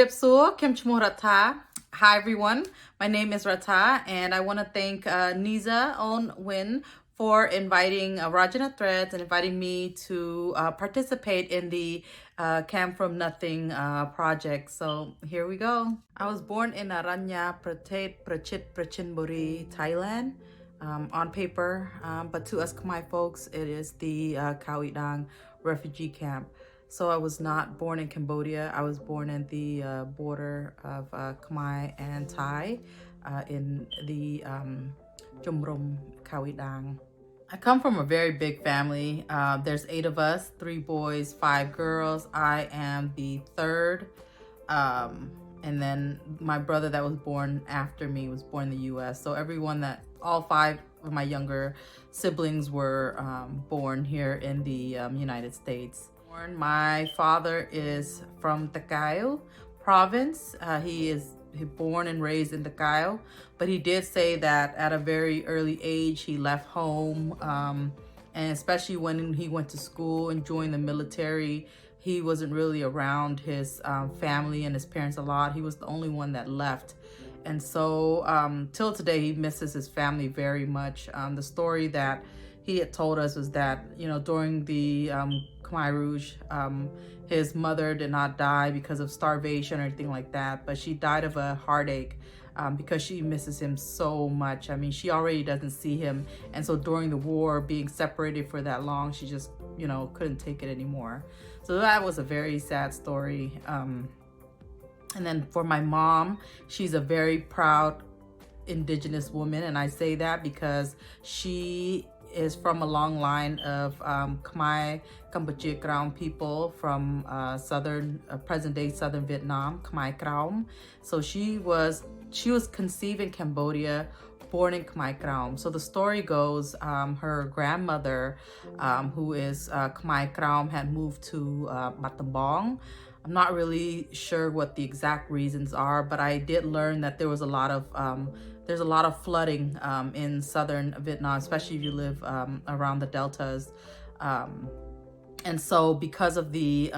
Sumrip Kim Ratha. Hi everyone, my name is Ratha and I want to thank Niza On Win for inviting Rajana Threads and inviting me to participate in the Camb From Nothing project. So here we go. I was born in Aranya Pratet Prachit Prachinburi, Thailand. On paper, but to us Khmer folks, it is the Khawit refugee camp. So I was not born in Cambodia. I was born in the border of Khmer and Thai in the Chumrum Khawit. I come from a very big family. There's 8 of us, 3 boys, 5 girls. I am the third. And then my brother that was born after me was born in the US. So all 5 of my younger siblings were born here in the United States. My father is from Takao province. He is born and raised in Takao, but he did say that at a very early age he left home, and especially when he went to school and joined the military, he wasn't really around his family and his parents a lot. He was the only one that left. And so till today, he misses his family very much. The story that he had told us was that, during the Khmer Rouge, his mother did not die because of starvation or anything like that, but she died of a heartache because she misses him so much. I mean, she already doesn't see him. And so during the war, being separated for that long, she just, couldn't take it anymore. So that was a very sad story. And then for my mom, she's a very proud indigenous woman. And I say that because she is from a long line of Khmer Cambodian people from present-day southern Vietnam, Khmer Rouge. So she was conceived in Cambodia, born in Khmer Rouge. So the story goes, her grandmother, who is Khmer Rouge, had moved to Battambang. I'm not really sure what the exact reasons are, but I did learn that there was a lot of flooding in southern Vietnam, especially if you live around the deltas. And so because of the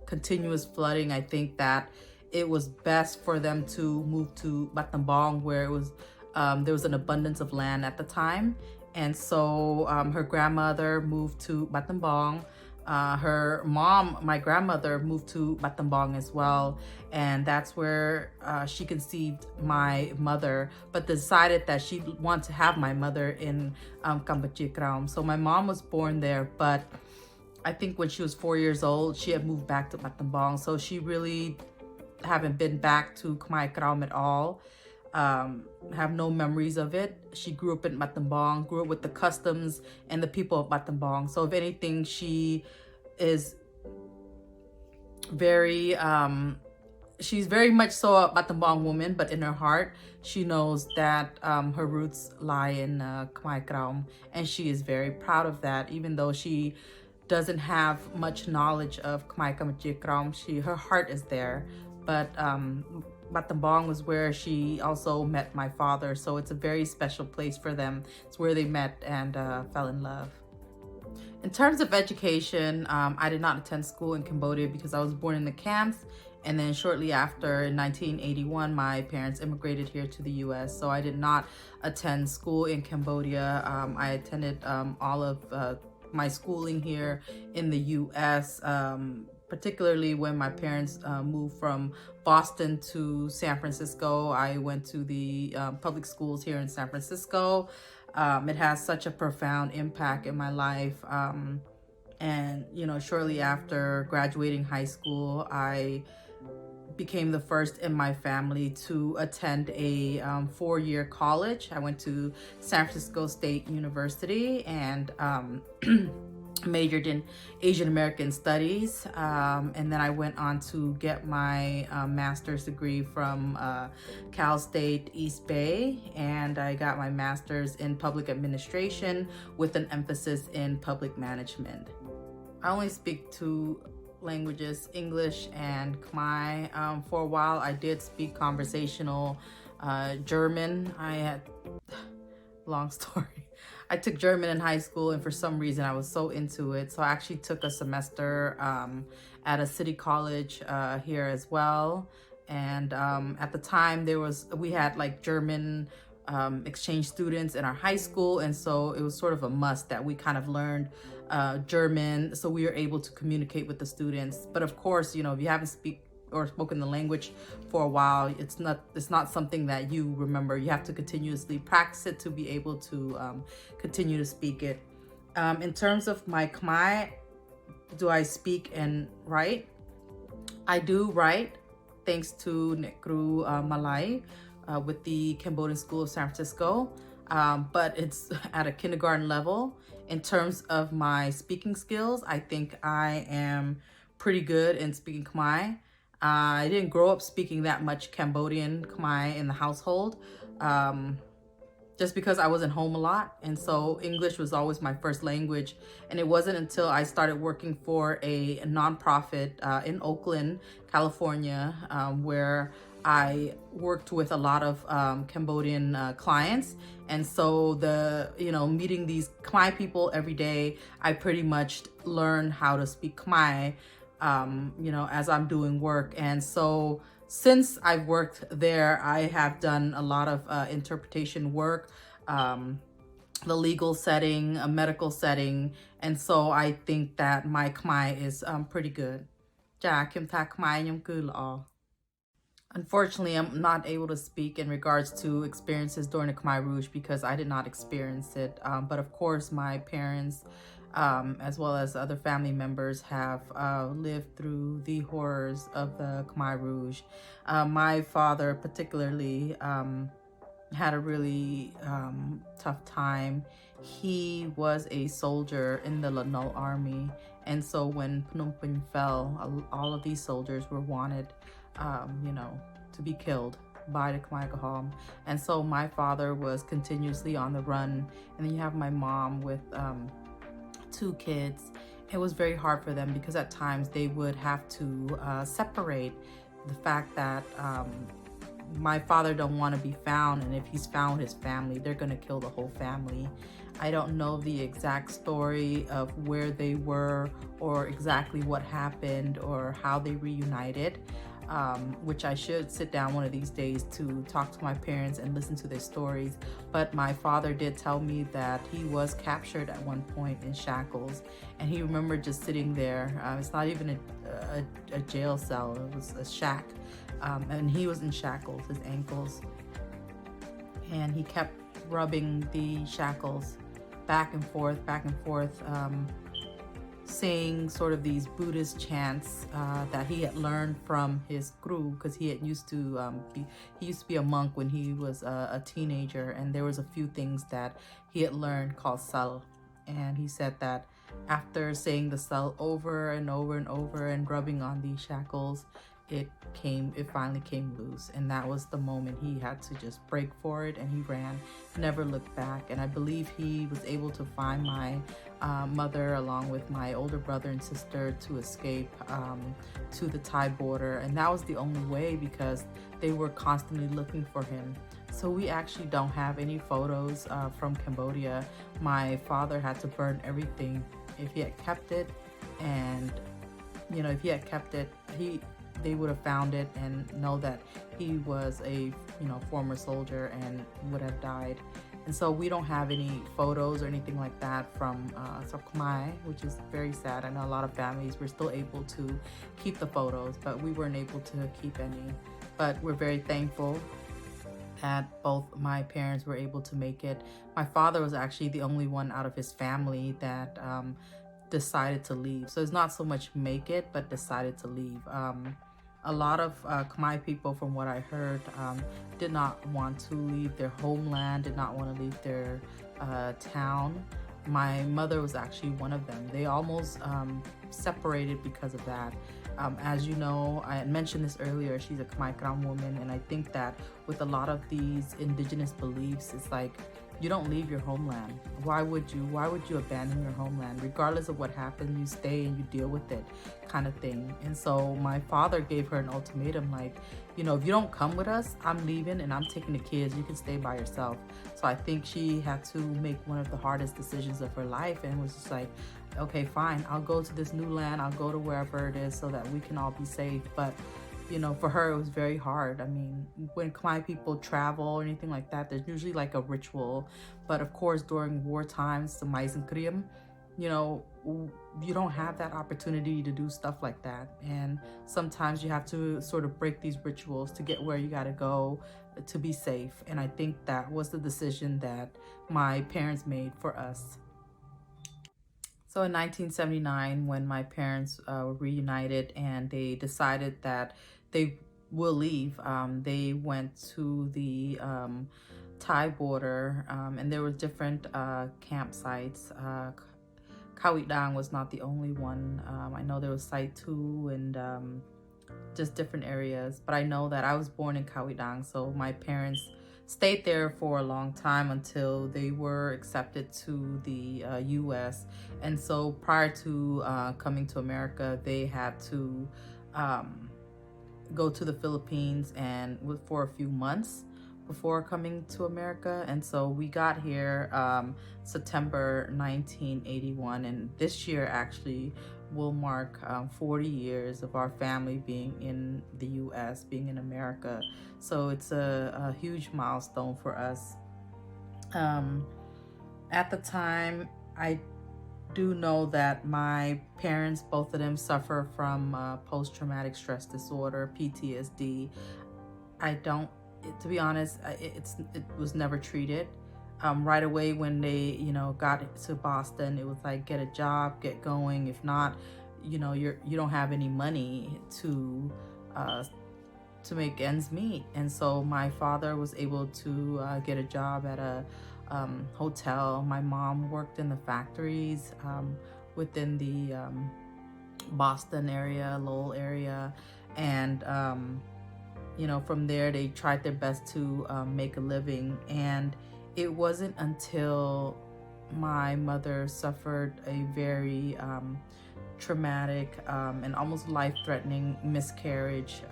continuous flooding, I think that it was best for them to move to Battambang, where there was an abundance of land at the time. And so her grandmother moved to Battambang. Her mom, my grandmother, moved to Battambang as well, and that's where she conceived my mother, but decided that she wanted to have my mother in Cambodia. So my mom was born there, but I think when she was 4 years old, she had moved back to Battambang, so she really haven't been back to Khmer Rouge at all. Have no memories of it. She grew up in Battambang, grew up with the customs and the people of Battambang. So if anything, she is she's very much so a Battambang woman, but in her heart, she knows that her roots lie in Khmer Rouge, and she is very proud of that, even though she doesn't have much knowledge of Khmer Rouge. Her heart is there, but Battambang was where she also met my father, so it's a very special place for them. It's where they met and fell in love. In terms of education, I did not attend school in Cambodia because I was born in the camps, and then shortly after, in 1981, my parents immigrated here to the US, so I did not attend school in Cambodia. I attended all of my schooling here in the US, particularly when my parents moved from Boston to San Francisco. I went to the public schools here in San Francisco. It has such a profound impact in my life. And, shortly after graduating high school, I became the first in my family to attend a 4-year college. I went to San Francisco State University and majored in Asian American Studies, and then I went on to get my master's degree from Cal State East Bay, and I got my master's in public administration with an emphasis in public management. I only speak 2 languages, English and Khmer. For a while I did speak conversational German. Long story. I took German in high school, and for some reason I was so into it. So I actually took a semester at a city college here as well. And at the time we had like German exchange students in our high school, and so it was sort of a must that we kind of learned German, so we were able to communicate with the students. But of course, if you haven't spoken the language for a while, it's not something that you remember. You have to continuously practice it to be able to continue to speak it. In terms of my Khmer, do I speak and write? I do write, thanks to Nekru Malay with the Cambodian School of San Francisco, but it's at a kindergarten level. In terms of my speaking skills, I think I am pretty good in speaking Khmer. I didn't grow up speaking that much Cambodian Khmer in the household, just because I wasn't home a lot. And so English was always my first language. And it wasn't until I started working for a nonprofit in Oakland, California, where I worked with a lot of Cambodian clients. And so meeting these Khmer people every day, I pretty much learned how to speak Khmer, as I'm doing work. And so since I've worked there, I have done a lot of interpretation work, the legal setting, a medical setting. And so I think that my Khmer is pretty good. Unfortunately, I'm not able to speak in regards to experiences during the Khmer Rouge because I did not experience it. But of course, my parents, as well as other family members, have lived through the horrors of the Khmer Rouge. My father particularly had a really tough time. He was a soldier in the Lanol army, and so when Phnom Penh fell, all of these soldiers were wanted to be killed by the Khmer Rouge. And so my father was continuously on the run. And then you have my mom with 2 kids. It was very hard for them because at times they would have to separate the fact that my father don't want to be found, and if he's found his family, they're going to kill the whole family. I don't know the exact story of where they were or exactly what happened or how they reunited, which I should sit down one of these days to talk to my parents and listen to their stories. But my father did tell me that he was captured at one point in shackles, and he remembered just sitting there. It's not even a jail cell, it was a shack, and he was in shackles, his ankles, and he kept rubbing the shackles back and forth, saying sort of these Buddhist chants that he had learned from his guru, because he used to be a monk when he was a teenager, and there was a few things that he had learned called sal. And he said that after saying the sal over and over and over and rubbing on these shackles, it finally came loose. And that was the moment he had to just break for it, and he ran, never looked back. And I believe he was able to find my mother along with my older brother and sister to escape to the Thai border. And that was the only way, because they were constantly looking for him. So we actually don't have any photos from Cambodia. My father had to burn everything. If he had kept it, and if he had kept it, they would have found it and know that he was a former soldier and would have died. And so we don't have any photos or anything like that from Khmer, which is very sad. I know a lot of families were still able to keep the photos, but we weren't able to keep any. But we're very thankful that both my parents were able to make it. My father was actually the only one out of his family that decided to leave. So it's not so much make it, but decided to leave. A lot of Khmer people, from what I heard, did not want to leave their homeland, did not want to leave their town. My mother was actually one of them. They almost separated because of that. As you know, I had mentioned this earlier, she's a Khmer Rouge woman, and I think that with a lot of these indigenous beliefs, it's like, you don't leave your homeland. Why would you abandon your homeland? Regardless of what happened, you stay and you deal with it, kind of thing. And so my father gave her an ultimatum, like, if you don't come with us, I'm leaving and I'm taking the kids. You can stay by yourself. So I think she had to make one of the hardest decisions of her life, and was just like, okay, fine, I'll go to this new land, I'll go to wherever it is so that we can all be safe. But for her, it was very hard. I mean, when Khmer people travel or anything like that, there's usually like a ritual. But of course, during war times, the Mais and Kriam, you know, you don't have that opportunity to do stuff like that. And sometimes you have to sort of break these rituals to get where you got to go to be safe. And I think that was the decision that my parents made for us. So in 1979, when my parents were reunited and they decided that they will leave, they went to the Thai border, and there were different campsites. Kawitdang was not the only one. I know there was Site 2 and just different areas, but I know that I was born in Kawitdang, so my parents stayed there for a long time until they were accepted to the U.S. And so prior to coming to America, they had to go to the Philippines and for a few months before coming to America. And so we got here September 1981, and this year actually will mark 40 years of our family being in the U.S., being in America. So it's a huge milestone for us. At the time, I do know that my parents, both of them, suffer from post-traumatic stress disorder, PTSD. To be honest, it was never treated. Right away when they, got to Boston, it was like, get a job, get going. If not, you don't have any money to make ends meet. And so my father was able to get a job at a hotel. My mom worked in the factories within the Boston area, Lowell area, and from there they tried their best to make a living. And it wasn't until my mother suffered a very traumatic and almost life-threatening miscarriage.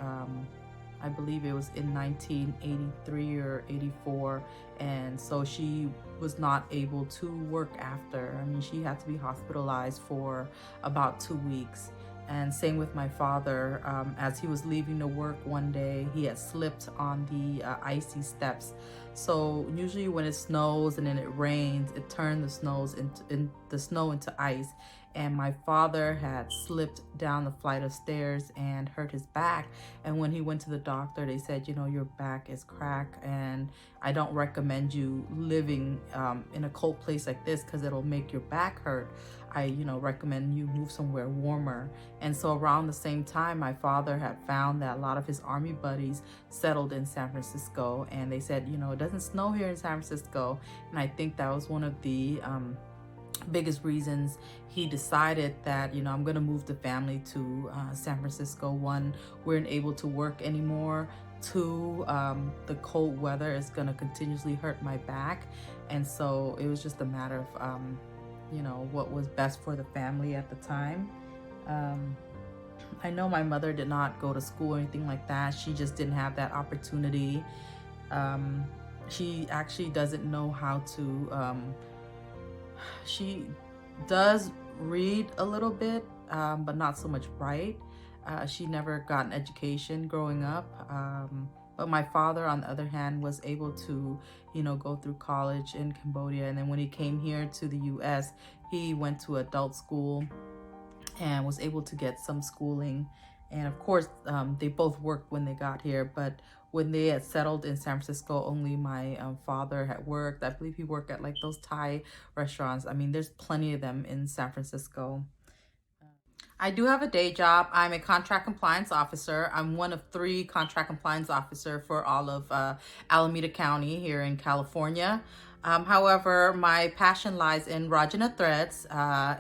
I believe it was in 1983 or 84, and so she was not able to work after. I mean, she had to be hospitalized for about 2 weeks. And same with my father. As he was leaving to work one day, he had slipped on the icy steps. So usually when it snows and then it rains, it turns the snow into ice. And my father had slipped down the flight of stairs and hurt his back. And when he went to the doctor, they said, your back is cracked, and I don't recommend you living in a cold place like this because it'll make your back hurt. I recommend you move somewhere warmer. And so around the same time, my father had found that a lot of his army buddies settled in San Francisco, and they said, it doesn't snow here in San Francisco. And I think that was one of the biggest reasons he decided that, I'm going to move the family to San Francisco. One, we weren't able to work anymore. Two, the cold weather is going to continuously hurt my back. And so it was just a matter of, what was best for the family at the time. I know my mother did not go to school or anything like that. She just didn't have that opportunity. She actually doesn't know how to, she does read a little bit, but not so much write. She never got an education growing up. But my father, on the other hand, was able to, go through college in Cambodia. And then when he came here to the U.S., he went to adult school and was able to get some schooling. And of course, they both worked when they got here. But when they had settled in San Francisco, only my father had worked. I believe he worked at like those Thai restaurants. I mean, there's plenty of them in San Francisco. I do have a day job. I'm a contract compliance officer. I'm one of 3 contract compliance officers for all of Alameda County here in California. However, my passion lies in Rajana Threads.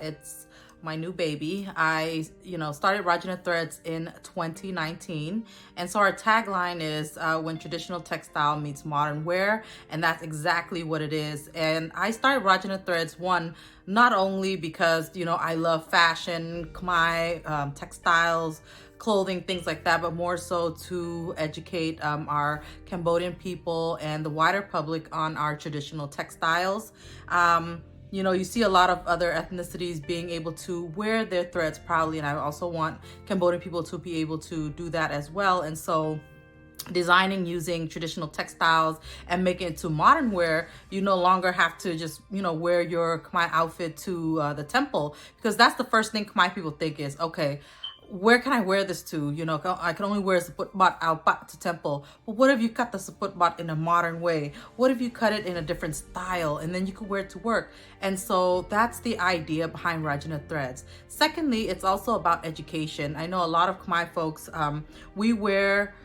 It's my new baby. I, started Rajana Threads in 2019. And so our tagline is when traditional textile meets modern wear. And that's exactly what it is. And I started Rajana Threads, not only because, I love fashion, Khmer, textiles, clothing, things like that, but more so to educate our Cambodian people and the wider public on our traditional textiles. you know, you see a lot of other ethnicities being able to wear their threads proudly, and I also want Cambodian people to be able to do that as well. And so designing using traditional textiles and making it to modern wear, you no longer have to just, you know, wear your Khmer outfit to the temple, because that's the first thing Khmer people think is, okay, where can I wear this to? You know, I can only wear a saputbat out back to temple. But what if you cut the saputbat in a modern way? What if you cut it in a different style and then you could wear it to work? And so that's the idea behind Rajana Threads. Secondly, it's also about education. I know a lot of Khmer folks, we wear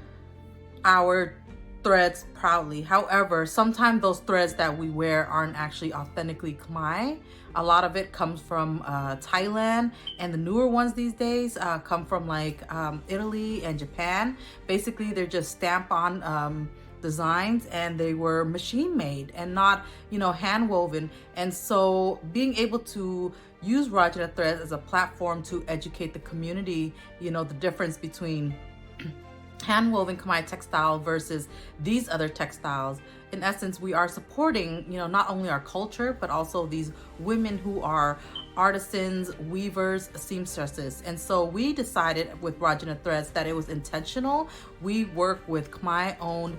our threads proudly. However, sometimes those threads that we wear aren't actually authentically Khmer. A lot of it comes from Thailand, and the newer ones these days come from like Italy and Japan. Basically, they're just stamp-on designs, and they were machine made and not, you know, hand woven. And so being able to use Rajana Threads as a platform to educate the community, you know, the difference between hand-woven Khmer textile versus these other textiles. In essence, we are supporting, you know, not only our culture, but also these women who are artisans, weavers, seamstresses. And so we decided with Rajana Threads that it was intentional. We work with Khmer-owned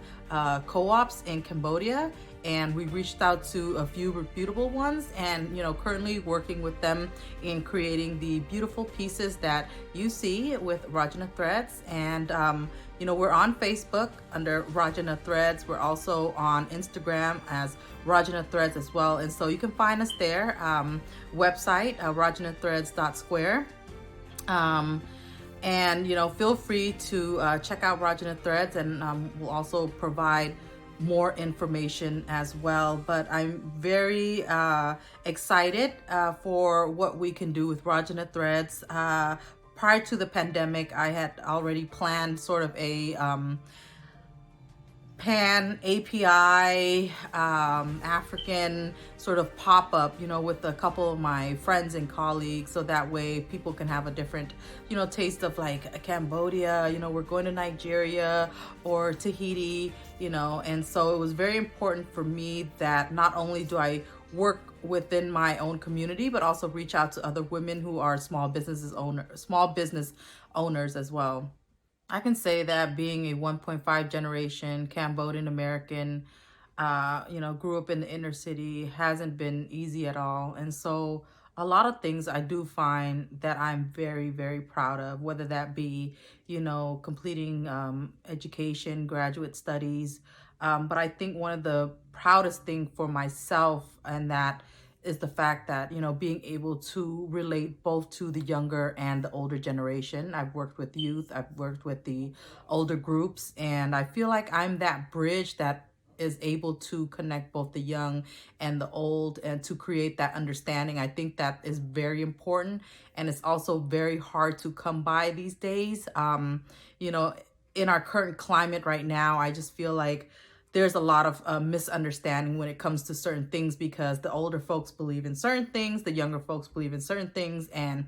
co-ops in Cambodia, and we reached out to a few reputable ones, and, you know, currently working with them in creating the beautiful pieces that you see with Rajana Threads. And you know, we're on Facebook under Rajana Threads. We're also on Instagram as Rajana Threads as well. And so you can find us there. Website, rajanathreads.square. And, you know, feel free to check out Rajana Threads, and we'll also provide more information as well. But I'm very excited for what we can do with Rajana Threads. Prior to the pandemic, I had already planned sort of a pan API African sort of pop-up, you know, with a couple of my friends and colleagues, so that way people can have a different, you know, taste of like Cambodia, you know, we're going to Nigeria or Tahiti, you know. And so it was very important for me that not only do I work within my own community, but also reach out to other women who are small business owners as well. I can say that being a 1.5 generation Cambodian American, you know, grew up in the inner city, hasn't been easy at all. And so a lot of things I do find that I'm very, very proud of, whether that be, you know, completing education, graduate studies. But I think one of the proudest thing for myself, and that is the fact that, you know, being able to relate both to the younger and the older generation. I've worked with youth, I've worked with the older groups, and I feel like I'm that bridge that is able to connect both the young and the old, and to create that understanding. I think that is very important, and it's also very hard to come by these days. You know, in our current climate right now, I just feel like there's a lot of misunderstanding when it comes to certain things, because the older folks believe in certain things, the younger folks believe in certain things, and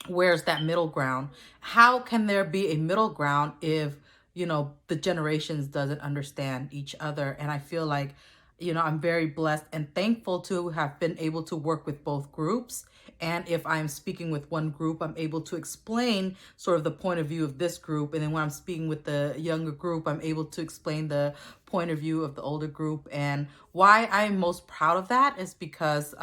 where's that middle ground? How can there be a middle ground if, you know, the generations doesn't understand each other? And I feel like, you know, I'm very blessed and thankful to have been able to work with both groups. And if I'm speaking with one group, I'm able to explain sort of the point of view of this group. And then when I'm speaking with the younger group, I'm able to explain the point of view of the older group. And why I'm most proud of that is because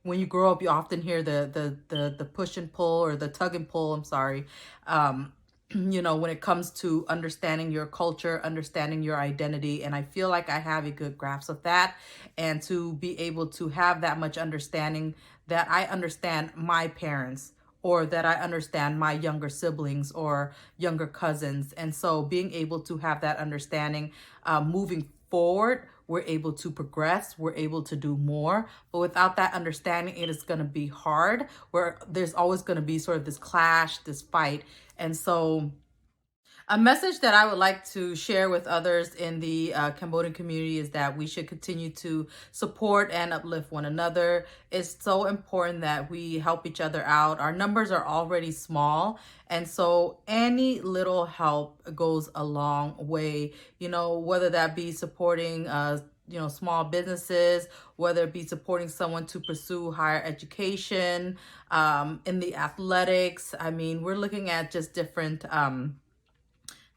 when you grow up, you often hear the push and pull, or the tug and pull, I'm sorry, you know, when it comes to understanding your culture, understanding your identity. And I feel like I have a good grasp of that, and to be able to have that much understanding, that I understand my parents, or that I understand my younger siblings or younger cousins. And so being able to have that understanding, moving forward, we're able to progress, we're able to do more. But without that understanding, it is going to be hard, where there's always going to be sort of this clash, this fight. And so a message that I would like to share with others in the Cambodian community is that we should continue to support and uplift one another. It's so important that we help each other out. Our numbers are already small, and so any little help goes a long way, you know, whether that be supporting small businesses, whether it be supporting someone to pursue higher education, in the athletics. I mean, we're looking at just different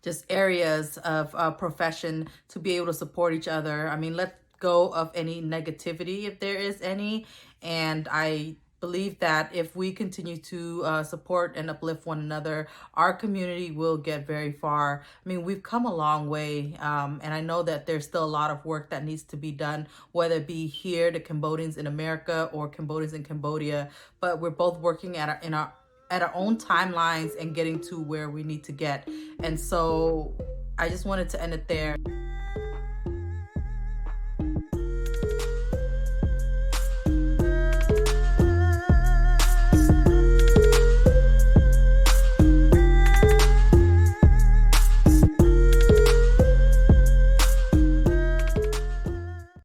just areas of profession to be able to support each other. I mean, let go of any negativity if there is any. And I believe that if we continue to support and uplift one another, our community will get very far. I mean, we've come a long way, and I know that there's still a lot of work that needs to be done, whether it be here, the Cambodians in America, or Cambodians in Cambodia. But we're both working at our own timelines and getting to where we need to get. And so I just wanted to end it there.